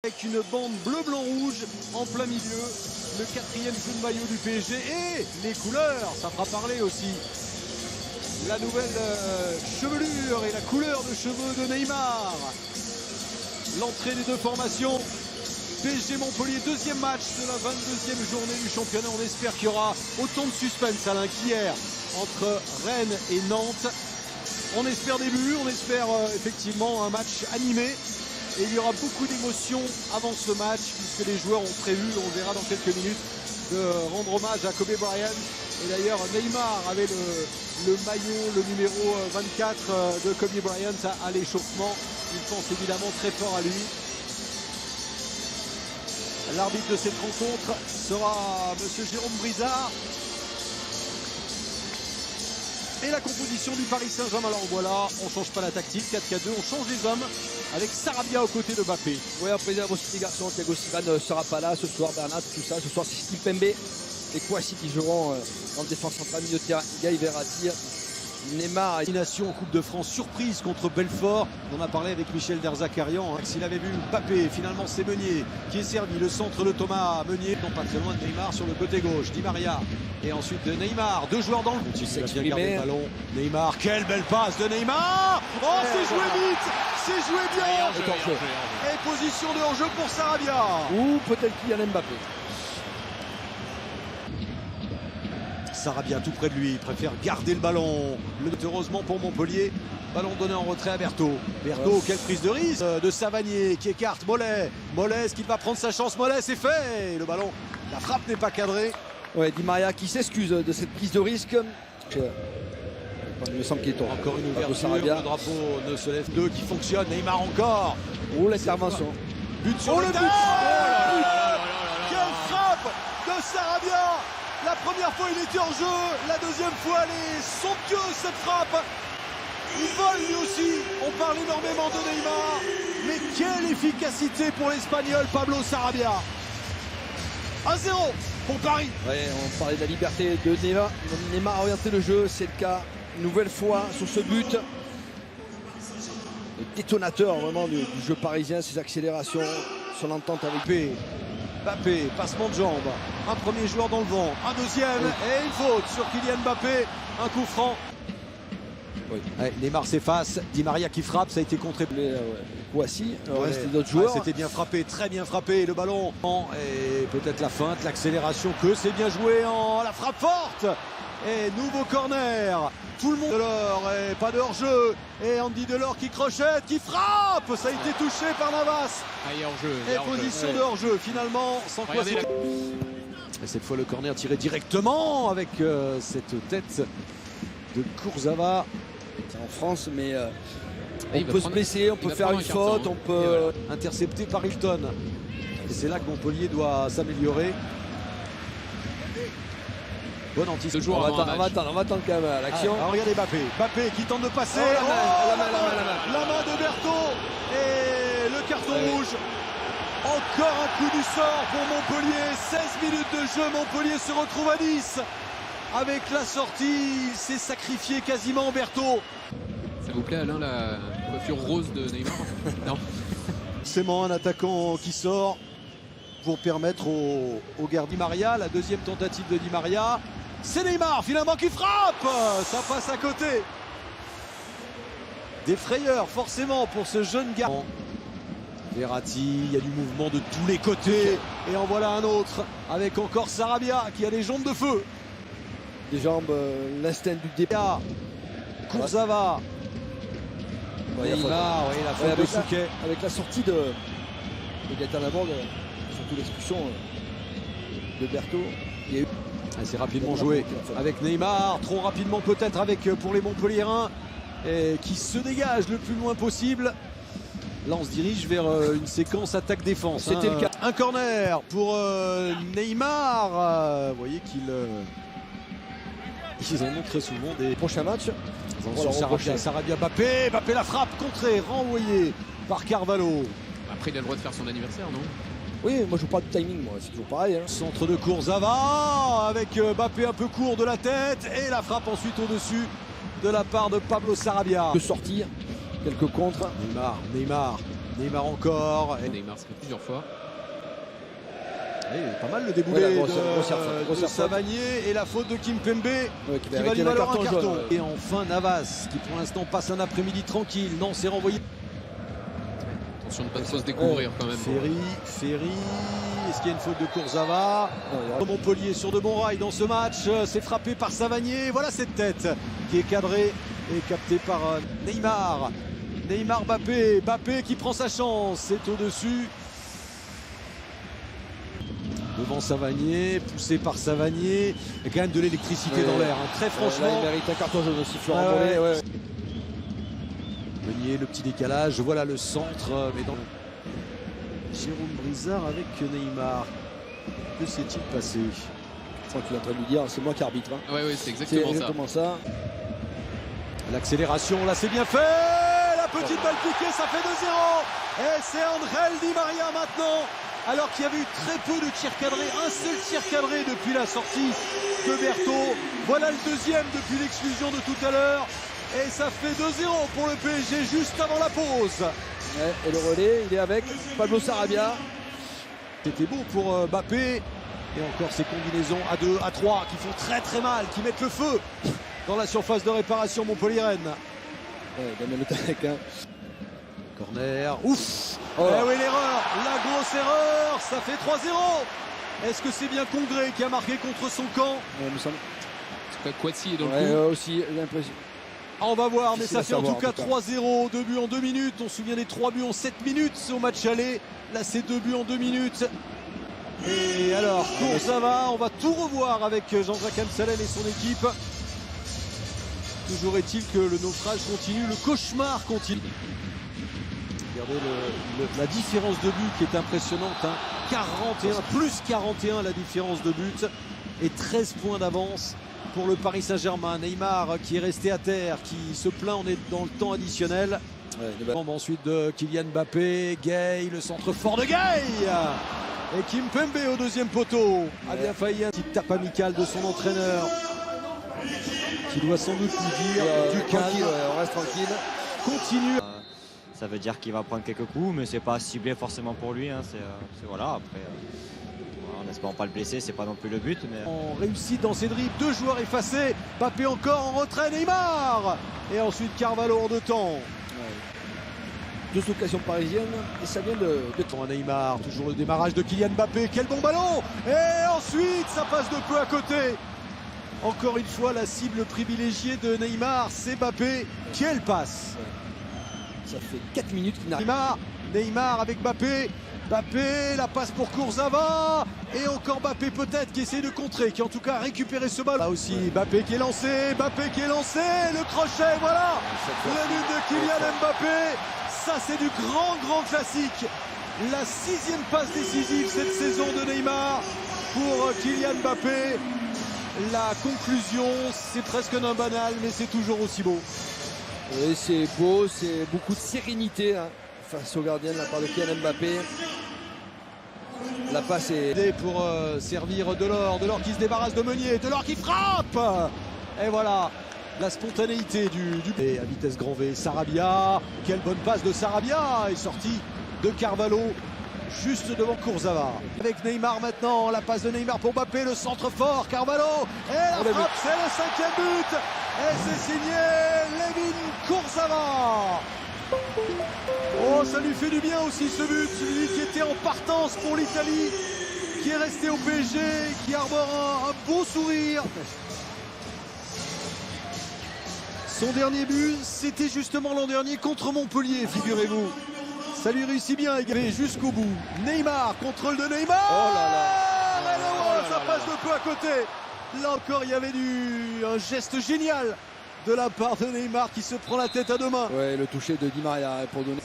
Avec une bande bleu-blanc-rouge en plein milieu, le quatrième jeu de maillot du PSG et les couleurs, ça fera parler aussi. La nouvelle chevelure et la couleur de cheveux de Neymar. L'entrée des deux formations. PSG Montpellier, deuxième match de la 22e journée du championnat. On espère qu'il y aura autant de suspense Alain qu'hier entre Rennes et Nantes. On espère des buts, on espère effectivement un match animé. Et il y aura beaucoup d'émotions avant ce match puisque les joueurs ont prévu, on verra dans quelques minutes, de rendre hommage à Kobe Bryant. Et d'ailleurs Neymar avait le maillot, le numéro 24 de Kobe Bryant à l'échauffement. Il pense évidemment très fort à lui. L'arbitre de cette rencontre sera monsieur Jérôme Brizard. Et la composition du Paris Saint-Germain, alors voilà, on ne change pas la tactique, 4-4-2, on change les hommes avec Sarabia aux côtés de Mbappé. Oui, après les garçons, Thiago Silva ne sera pas là ce soir, Bernat, tout ça. Ce soir, c'est Kimpembe et Kouassi qui joueront en défense centrale, milieu de terrain. Gaï Verratti, Neymar. Domination en Coupe de France, surprise contre Belfort. On en a parlé avec Michel Derzakarian. S'il avait vu Mbappé, finalement c'est Meunier qui est servi. Le centre de Thomas Meunier, non pas très loin de Neymar sur le côté gauche. Di Maria et ensuite de Neymar. Deux joueurs dans le but. Il a bien gardé le ballon. Neymar, quelle belle passe de Neymar. Oh, c'est joué vite, c'est joué bien. Et position de hors-jeu pour Sarabia. Ou peut-être Kylian Mbappé. Sarabia tout près de lui, il préfère garder le ballon. Heureusement pour Montpellier, ballon donné en retrait à Berthaud. Berthaud, quelle prise de risque de Savanier qui écarte Mollet. Mollet, est-ce qu'il va prendre sa chance? Mollet, c'est fait. Le ballon, la frappe n'est pas cadrée. Ouais, Di Maria qui s'excuse de cette prise de risque. Il me semble qu'il est encore une ouverture, le drapeau ne se lève. Deux qui fonctionne, Neymar encore. Oh, l'intervention. But sur le but. Quelle frappe de Sarabia. La première fois il était en jeu, la deuxième fois elle est somptueuse cette frappe. Il vole lui aussi, on parle énormément de Neymar, mais quelle efficacité pour l'Espagnol Pablo Sarabia. 1-0 pour Paris. Ouais, on parlait de la liberté de Neymar. Neymar a orienté le jeu, c'est le cas une nouvelle fois sur ce but. Le détonateur vraiment du jeu parisien, ses accélérations, son entente avec P. Mbappé, passement de jambes, un premier joueur dans le vent, un deuxième et une faute sur Kylian Mbappé, un coup franc. Oui. Ouais, Neymar s'efface, Di Maria qui frappe, ça a été contré. Kouassi, c'était d'autres joueurs. C'était bien frappé, très bien frappé, le ballon et peut-être la feinte, l'accélération, que c'est bien joué en la frappe forte. Et nouveau corner, tout le monde Delors et pas de hors-jeu. Et Andy Delors qui crochette, qui frappe. Ça a été touché par Navas. Et position de hors-jeu finalement, sans quoi c'est... Et cette fois le corner tiré directement avec cette tête de Kurzawa. En France, mais on peut se blesser, on peut faire une faute, on peut... Intercepté par Hilton. Et c'est là que Montpellier doit s'améliorer. Bon anticipation. On va attendre quand même l'action. Regardez Mbappé qui tente de passer. La main de Berthaud et le carton rouge. Encore un coup du sort pour Montpellier. 16 minutes de jeu, Montpellier se retrouve à 10. Avec la sortie, il s'est sacrifié quasiment Berthaud. Ça vous plaît Alain, la coiffure rose de Neymar? Non. C'est un attaquant qui sort pour permettre au gardien Di Maria, la deuxième tentative de Di Maria. C'est Neymar finalement qui frappe. Ça passe à côté. Des frayeurs forcément pour ce jeune gars. Verratti, il y a du mouvement de tous les côtés. Et en voilà un autre avec encore Sarabia qui a les jambes de feu. Les jambes, l'instinct du départ. Kurzawa. Neymar, oui, la faute de Souquet. Avec la sortie de Gaëtan Laborde, surtout l'expulsion de Berthaud. C'est rapidement joué avec Neymar, trop rapidement peut-être avec pour les Montpelliérains qui se dégagent le plus loin possible. Là on se dirige vers une séquence attaque-défense. C'était le cas. Un corner pour Neymar. Vous voyez qu'ils en ont très souvent des prochains matchs. Sarabia, Mbappé la frappe contrée, renvoyée par Carvalho. Après il a le droit de faire son anniversaire, non? Oui, moi je vous parle du timing, moi c'est toujours pareil. Centre de Kurzawa avec Mbappé un peu court de la tête et la frappe ensuite au-dessus de la part de Pablo Sarabia. De sortir, quelques contres. Neymar Neymar encore. Et Neymar se fait plusieurs fois. pas mal le déboulé Voilà, de Savanier et la faute de Kimpembe qui va lui valoir un carton. jaune. Et enfin Navas qui pour l'instant passe un après-midi tranquille. Non, c'est renvoyé. Attention de ne pas trop se découvrir quand même. Ferry. Est-ce qu'il y a une faute de Kurzawa? Montpellier sur de bons rails dans ce match. C'est frappé par Savanier. Voilà cette tête qui est cadrée et captée par Neymar. Neymar Mbappé. Mbappé qui prend sa chance. C'est au-dessus. Devant Savanier, poussé par Savanier. Il y a quand même de l'électricité dans l'air. Très franchement. Là, il mérite un carton jaune aussi, Florent Ouais. Bollet. Meunier, le petit décalage. Voilà le centre. Mais dans Jérôme Brizard avec Neymar. Que s'est-il passé? Je crois qu'il est en train de lui dire, c'est moi qui arbitre. Hein. Ouais, c'est C'est exactement ça. ça. L'accélération, là c'est bien fait. La petite balle piquée, ça fait 2-0. Et c'est André Di Maria maintenant. Alors qu'il y avait eu très peu de tirs cadrés, un seul tir cadré depuis la sortie de Berthaud. Voilà le deuxième depuis l'exclusion de tout à l'heure. Et ça fait 2-0 pour le PSG juste avant la pause. Ouais, et le relais, il est avec Pablo Sarabia. C'était beau pour Mbappé. Et encore ces combinaisons à 2, à 3 qui font très très mal, qui mettent le feu dans la surface de réparation montpelliéraine. Ouais, Damien Le Talec, hein. Corner, ouf. Oh. Eh oui, l'erreur, la grosse erreur, ça fait 3-0. Est-ce que c'est bien Congré qui a marqué contre son camp? Il me semble. En tout cas, Kouassi est dans le Ouais, coup. aussi, j'ai l'impression. On va voir, mais Difficile ça à fait en savoir, tout cas en tout cas. 3-0, 2 buts en 2 minutes. On se souvient des 3 buts en 7 minutes au match aller. Là, c'est 2 buts en 2 minutes. Et alors, Kurzawa, on va tout revoir avec Jean-Jacques Amsalem et son équipe. Toujours est-il que le naufrage continue, le cauchemar continue. Regardez la différence de but qui est impressionnante. Hein. 41, plus 41 la différence de but. Et 13 points d'avance pour le Paris Saint-Germain. Neymar qui est resté à terre, qui se plaint, on est dans le temps additionnel. Ouais, Ensuite de Kylian Mbappé, Gay, le centre fort de Gay. Et Kimpembe au deuxième poteau. A bien failli un petit tape amical de son entraîneur. Qui doit sans doute lui dire du calme. Tranquille, ouais, on reste tranquille. Continue. Ça veut dire qu'il va prendre quelques coups, mais c'est pas ciblé forcément pour lui. Hein. Voilà. Après, en espérant pas le blesser, c'est pas non plus le but. Mais... On réussit dans ses dribbles, 2 joueurs effacés. Mbappé encore en retrait, Neymar. Et ensuite Carvalho en 2 temps. Deux occasions parisiennes et ça vient de... Neymar, toujours le démarrage de Kylian Mbappé. Quel bon ballon. Et ensuite ça passe de peu à côté. Encore une fois la cible privilégiée de Neymar, c'est Mbappé. Quelle passe. Ça fait 4 minutes qu'il n'arrive. Neymar avec Mbappé. Mbappé, la passe pour Kurzawa. Et encore Mbappé peut-être qui essaie de contrer, qui en tout cas a récupéré ce ballon. Là aussi Mbappé qui est lancé, le crochet, voilà. Le but de Kylian Mbappé. Ça c'est du grand classique. La 6e passe décisive cette saison de Neymar pour Kylian Mbappé. La conclusion, c'est presque un banal, mais c'est toujours aussi beau. Oui, c'est beau, c'est beaucoup de sérénité hein, face au gardien de la part de Kylian Mbappé. La passe est... Pour servir Delors qui se débarrasse de Meunier, Delors qui frappe. Et voilà, la spontanéité du... Et à vitesse grand V, Sarabia, quelle bonne passe de Sarabia, est sortie de Carvalho, juste devant Kurzawa. Avec Neymar maintenant, la passe de Neymar pour Mbappé, le centre fort, Carvalho, et la frappe, c'est le 5e but. Et c'est signé Layvin Kurzawa. Oh, ça lui fait du bien aussi ce but, celui qui était en partance pour l'Italie, qui est resté au PSG, qui arbore un beau sourire. Son dernier but, c'était justement l'an dernier contre Montpellier, figurez-vous. Ça lui réussit bien, également jusqu'au bout. Neymar, contrôle de Neymar. Oh là là. Ça passe de peu à côté. Là encore, il y avait un geste génial de la part de Neymar qui se prend la tête à 2 mains. Ouais, le toucher de Di Maria pour donner...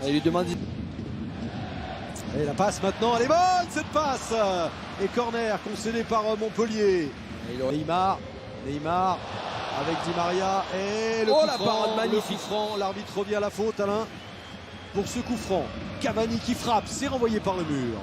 Il lui demande... Et la passe maintenant, elle est bonne cette passe. Et corner concédé par Montpellier. Neymar avec Di Maria. Et le coup la franc, parade magnifique. L'arbitre revient à la faute, Alain, pour ce coup franc. Cavani qui frappe, c'est renvoyé par le mur.